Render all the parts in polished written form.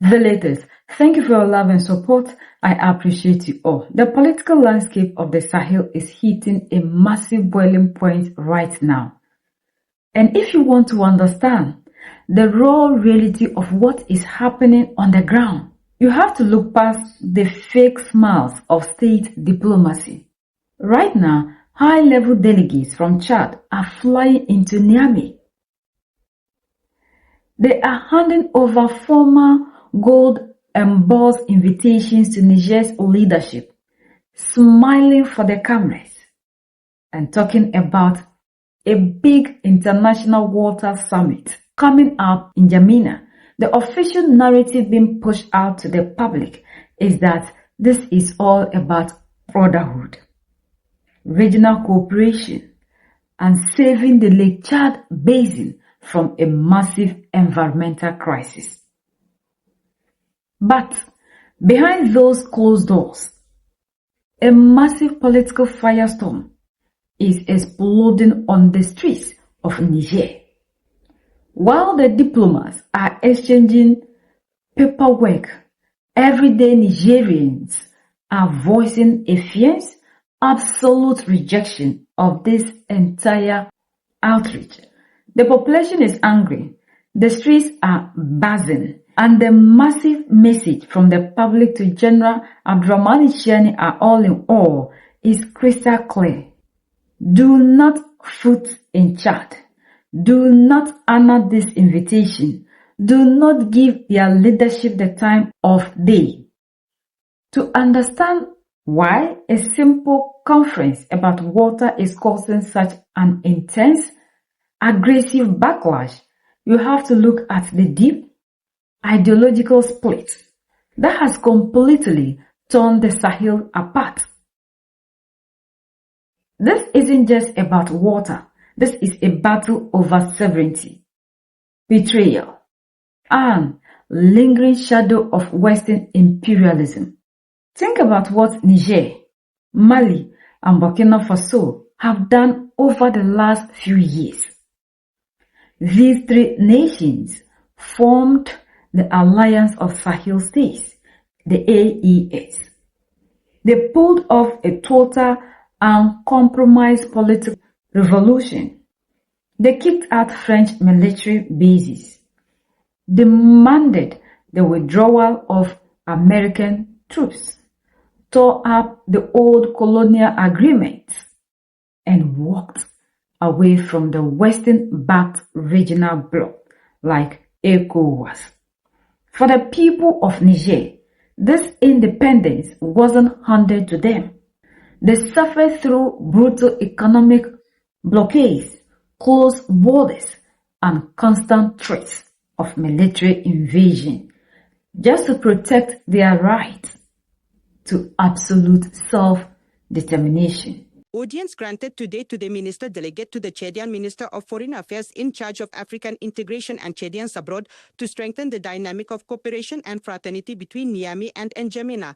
Violators, thank you for your love and support. I appreciate you all. The political landscape of the Sahel is hitting a massive boiling point right now. And if you want to understand the raw reality of what is happening on the ground, you have to look past the fake smiles of state diplomacy. Right now, high-level delegates from Chad are flying into Niamey. They are handing over former gold-embossed invitations to Niger's leadership, smiling for the cameras, and talking about a big international water summit coming up in N'Djamena. The official narrative being pushed out to the public is that this is all about brotherhood, regional cooperation, and saving the Lake Chad basin from a massive environmental crisis. But behind those closed doors, a massive political firestorm is exploding on the streets of Niger. While the diplomats are exchanging paperwork, everyday Nigerians are voicing a fierce, absolute rejection of this entire outreach. The population is angry, the streets are buzzing, and the massive message from the public to General Abdurrahman Chiani are all in all is crystal clear. Do not foot in Chad. Do not honor this invitation. Do not give their leadership the time of day. To understand why a simple conference about water is causing such an intense, aggressive backlash, you have to look at the deep ideological split that has completely torn the Sahel apart. This isn't just about water. This is a battle over sovereignty, betrayal, and lingering shadow of Western imperialism. Think about what Niger, Mali, and Burkina Faso have done over the last few years. These three nations formed the Alliance of Sahel States, the AES. They pulled off a total and compromised political revolution. They kicked out French military bases, demanded the withdrawal of American troops, tore up the old colonial agreements, and walked away from the Western-backed regional bloc like ECOWAS. For the people of Niger, this independence wasn't handed to them. They suffered through brutal economic blockades, closed borders, and constant threats of military invasion, just to protect their right to absolute self-determination. Audience granted today to the Minister Delegate to the Chadian Minister of Foreign Affairs in charge of African integration and Chadians abroad to strengthen the dynamic of cooperation and fraternity between Niamey and N'Djamena.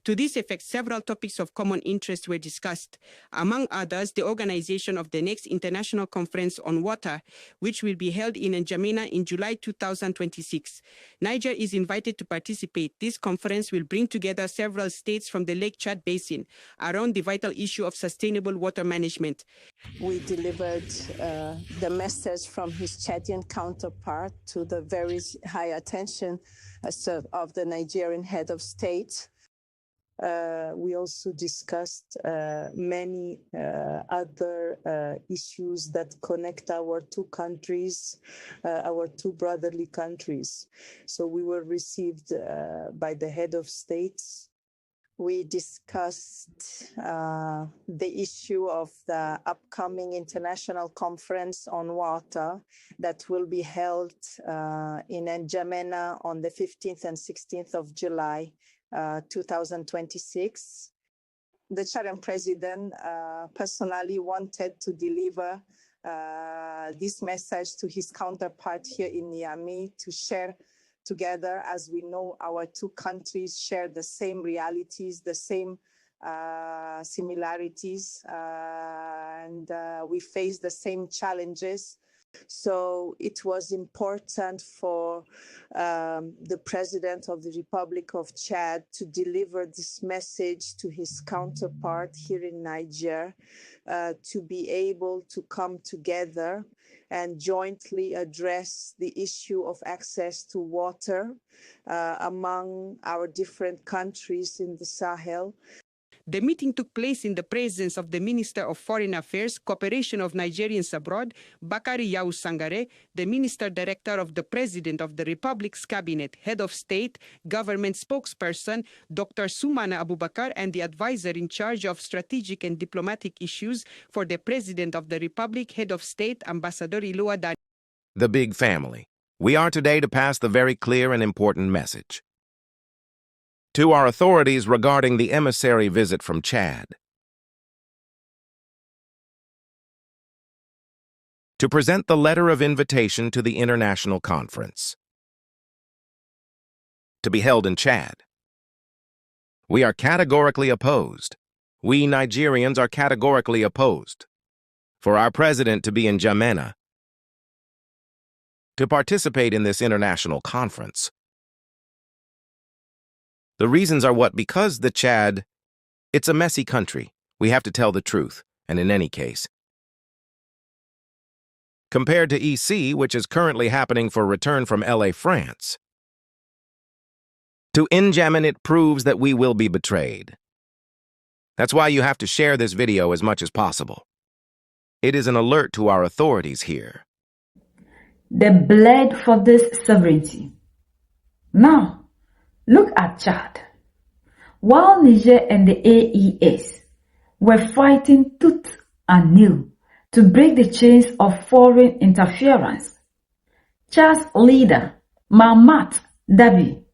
To this effect, several topics of common interest were discussed. Among others, the organization of the next International Conference on Water, which will be held in N'Djamena in July 2026. Niger is invited to participate. This conference will bring together several states from the Lake Chad Basin around the vital issue of sustainable water management. We delivered the message from his Chadian counterpart to the very high attention of the Nigerian head of state. We also discussed many other issues that connect our two countries, our two brotherly countries. So we were received by the head of states. We discussed the issue of the upcoming international conference on water that will be held in N'Djamena on the 15th and 16th of July. 2026. The Chadian president personally wanted to deliver this message to his counterpart here in Niamey to share together, as we know our two countries share the same realities, the same similarities, and we face the same challenges. So it was important for the president of the Republic of Chad to deliver this message to his counterpart here in Niger, to be able to come together and jointly address the issue of access to water among our different countries in the Sahel. The meeting took place in the presence of the Minister of Foreign Affairs, Cooperation of Nigerians Abroad, Bakari Yau Sangare, the Minister Director of the President of the Republic's Cabinet, Head of State, Government Spokesperson, Dr. Sumana Abubakar, and the advisor in charge of strategic and diplomatic issues for the President of the Republic, Head of State, Ambassador Ilua Dani. The big family. We are today to pass the very clear and important message to our authorities regarding the emissary visit from Chad, to present the letter of invitation to the international conference to be held in Chad. We are categorically opposed. We Nigerians are categorically opposed for our president to be in N'Djamena to participate in this international conference. The reasons are what? Because the Chad, it's a messy country. We have to tell the truth, and in any case. Compared to EC, which is currently happening for return from LA, France, to N'Djamena it proves that we will be betrayed. That's why you have to share this video as much as possible. It is an alert to our authorities here. They bled for this sovereignty. Now, look at Chad. While Niger and the AES were fighting tooth and nail to break the chains of foreign interference, Chad's leader, Mahamat Dabi,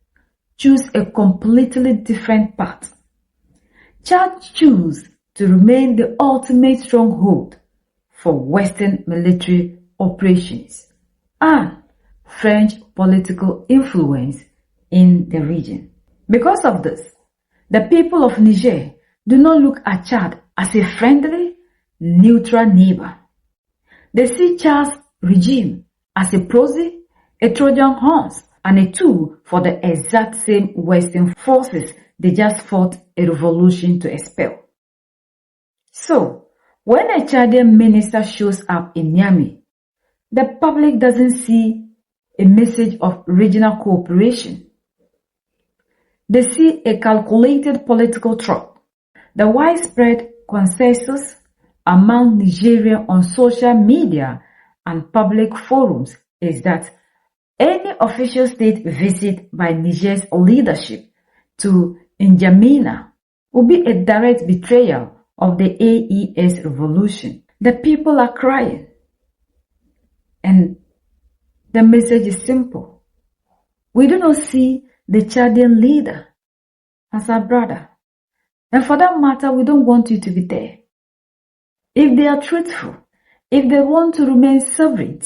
chose a completely different path. Chad chose to remain the ultimate stronghold for Western military operations and French political influence in the region. Because of this, the people of Niger do not look at Chad as a friendly, neutral neighbor. They see Chad's regime as a proxy, a Trojan horse, and a tool for the exact same Western forces they just fought a revolution to expel. So, when a Chadian minister shows up in Niamey, the public doesn't see a message of regional cooperation. They see a calculated political trap. The widespread consensus among Nigerians on social media and public forums is that any official state visit by Niger's leadership to N'Djamena will be a direct betrayal of the AES revolution. The people are crying. And the message is simple. We do not see the Chadian leader as our brother. And for that matter, we don't want you to be there. If they are truthful, if they want to remain sovereign,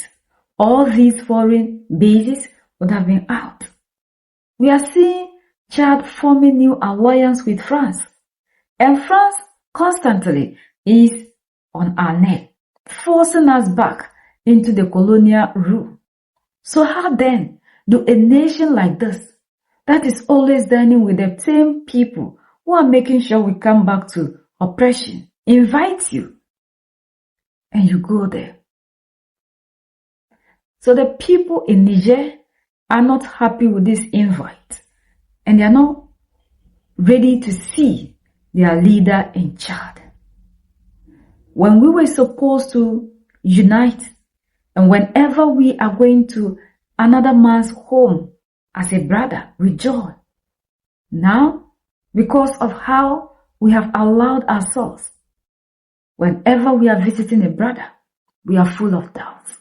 all these foreign bases would have been out. We are seeing Chad forming new alliance with France. And France constantly is on our neck, forcing us back into the colonial rule. So how then do a nation like this, that is always dining with the same people who are making sure we come back to oppression, invite you, and you go there? So the people in Niger are not happy with this invite, and they are not ready to see their leader in Chad. When we were supposed to unite, and whenever we are going to another man's home as a brother with joy, now, because of how we have allowed ourselves, whenever we are visiting a brother, we are full of doubts.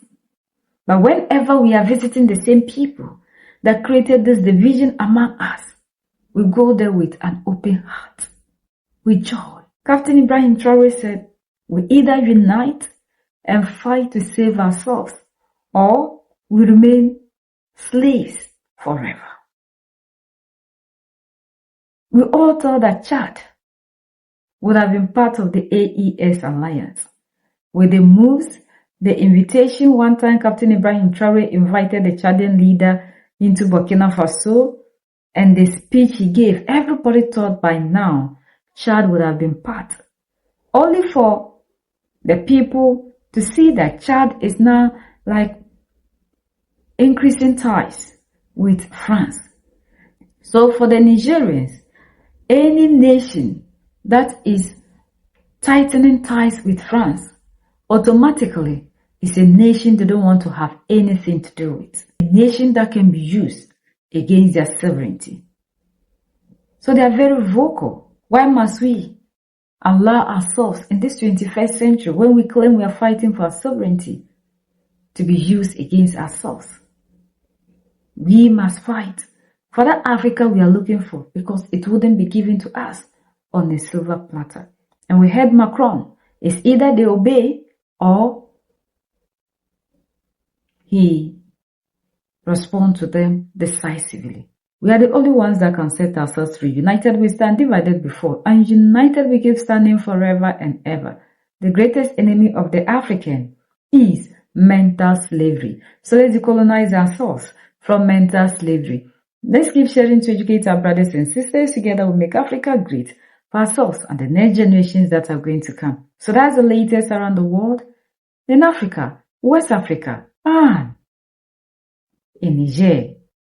But whenever we are visiting the same people that created this division among us, we go there with an open heart, with joy. Captain Ibrahim Traore said, we either unite and fight to save ourselves, or we remain slaves forever. We all thought that Chad would have been part of the AES alliance with the moves The invitation, one time Captain Ibrahim Traore invited the Chadian leader into Burkina Faso, and the speech he gave, everybody thought by now Chad would have been part. Only for the people to see that Chad is now like increasing ties with France. So for the Nigerians, any nation that is tightening ties with France automatically is a nation they don't want to have anything to do with. A nation that can be used against their sovereignty. So they are very vocal. Why must we allow ourselves in this 21st century, when we claim we are fighting for our sovereignty, to be used against ourselves? We must fight for that Africa we are looking for, because it wouldn't be given to us on a silver platter. And we heard Macron, it's either they obey or he responds to them decisively. We are the only ones that can set ourselves free. United we stand, divided before, and united we keep standing forever and ever. The greatest enemy of the African is mental slavery. So let's decolonize ourselves from mental slavery. Let's keep sharing to educate our brothers and sisters. Together we'll make Africa great for ourselves and the next generations that are going to come. So that's the latest around the world, in Africa, West Africa, and in Niger.